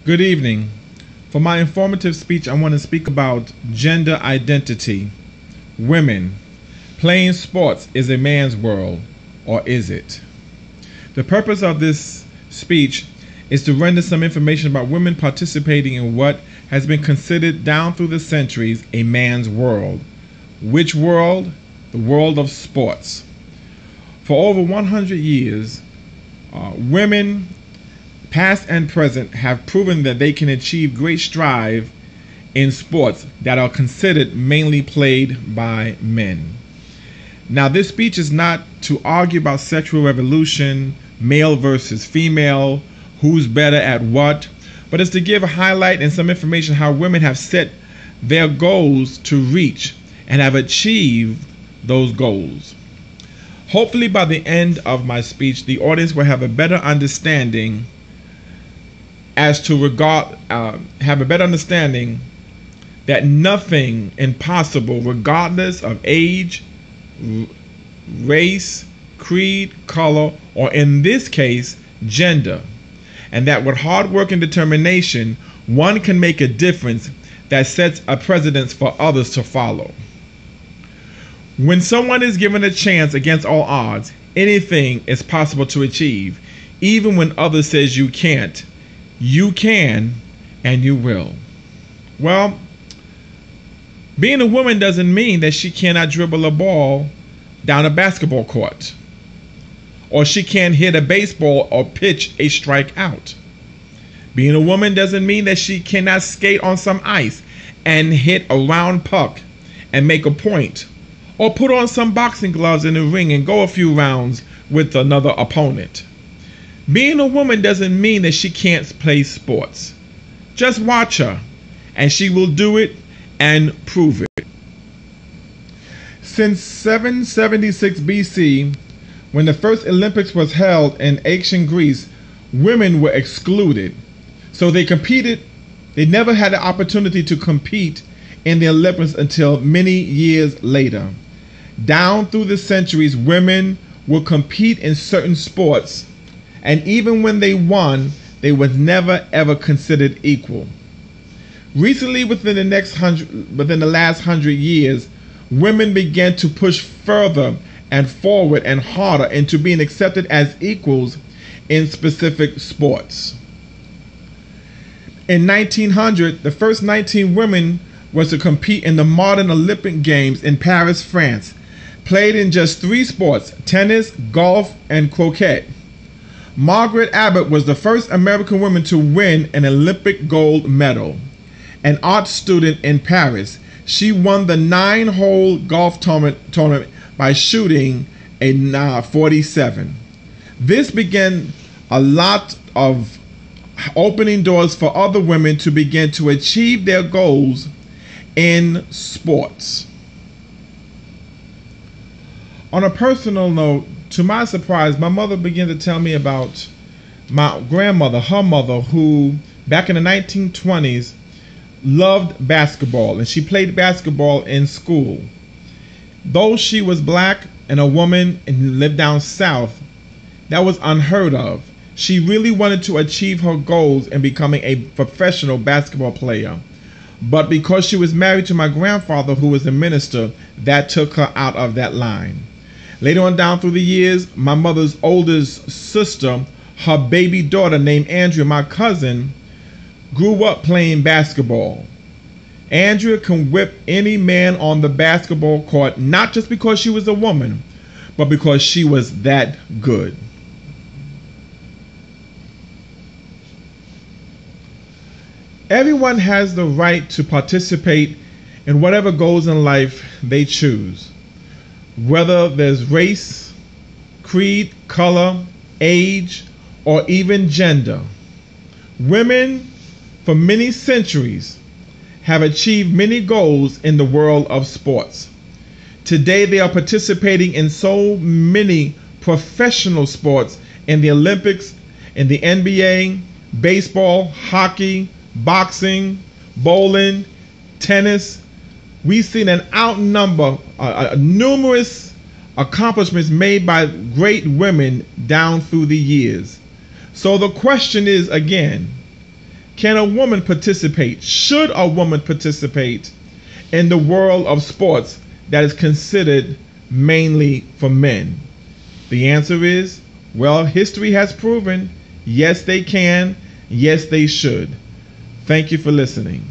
Good evening. For my informative speech, I want to speak about gender identity. Women. Playing sports is a man's world, or is it? The purpose of this speech is to render some information about women participating in what has been considered down through the centuries a man's world. Which world? The world of sports. For over 100 years, women, past and present, have proven that they can achieve great strive in sports that are considered mainly played by men. Now, this speech is not to argue about sexual revolution, male versus female, who's better at what, but it's to give a highlight and some information how women have set their goals to reach and have achieved those goals. Hopefully, by the end of my speech, the audience will have a better understanding that nothing impossible, regardless of age, race, creed, color, or in this case, gender. And that with hard work and determination, one can make a difference that sets a precedent for others to follow. When someone is given a chance against all odds, anything is possible to achieve. Even when others says you can't, you can and you will. Well, being a woman doesn't mean that she cannot dribble a ball down a basketball court, or she can't hit a baseball or pitch a strikeout. Being a woman doesn't mean that she cannot skate on some ice and hit a round puck and make a point, or put on some boxing gloves in the ring and go a few rounds with another opponent. Being a woman doesn't mean that she can't play sports. Just watch her, and she will do it and prove it. Since 776 BC, when the first Olympics was held in ancient Greece, women were excluded. So they never had the opportunity to compete in the Olympics until many years later. Down through the centuries, women would compete in certain sports, and even when they won, they were never ever considered equal. Recently, within the last 100 years, women began to push further and forward and harder into being accepted as equals in specific sports. In 1900, the first 19 women was to compete in the modern Olympic Games in Paris, France, played in just 3 sports: tennis, golf, and croquet. Margaret Abbott was the first American woman to win an Olympic gold medal. An art student in Paris, she won the 9-hole golf tournament by shooting a 47. This began a lot of opening doors for other women to begin to achieve their goals in sports. On a personal note, to my surprise, my mother began to tell me about my grandmother, her mother, who back in the 1920s loved basketball, and she played basketball in school. Though she was black and a woman and lived down south, that was unheard of. She really wanted to achieve her goals in becoming a professional basketball player. But because she was married to my grandfather, who was a minister, that took her out of that line. Later on down through the years, my mother's oldest sister, her baby daughter named Andrea, my cousin, grew up playing basketball. Andrea can whip any man on the basketball court, not just because she was a woman, but because she was that good. Everyone has the right to participate in whatever goals in life they choose, whether there's race, creed, color, age, or even gender. Women, for many centuries, have achieved many goals in the world of sports. Today, they are participating in so many professional sports in the Olympics, in the NBA, baseball, hockey, boxing, bowling, tennis. We've seen an outnumber, numerous accomplishments made by great women down through the years. So the question is again, Can a woman participate? Should a woman participate in the world of sports that is considered mainly for men? The answer is, well, history has proven, yes, they can, yes, they should. Thank you for listening.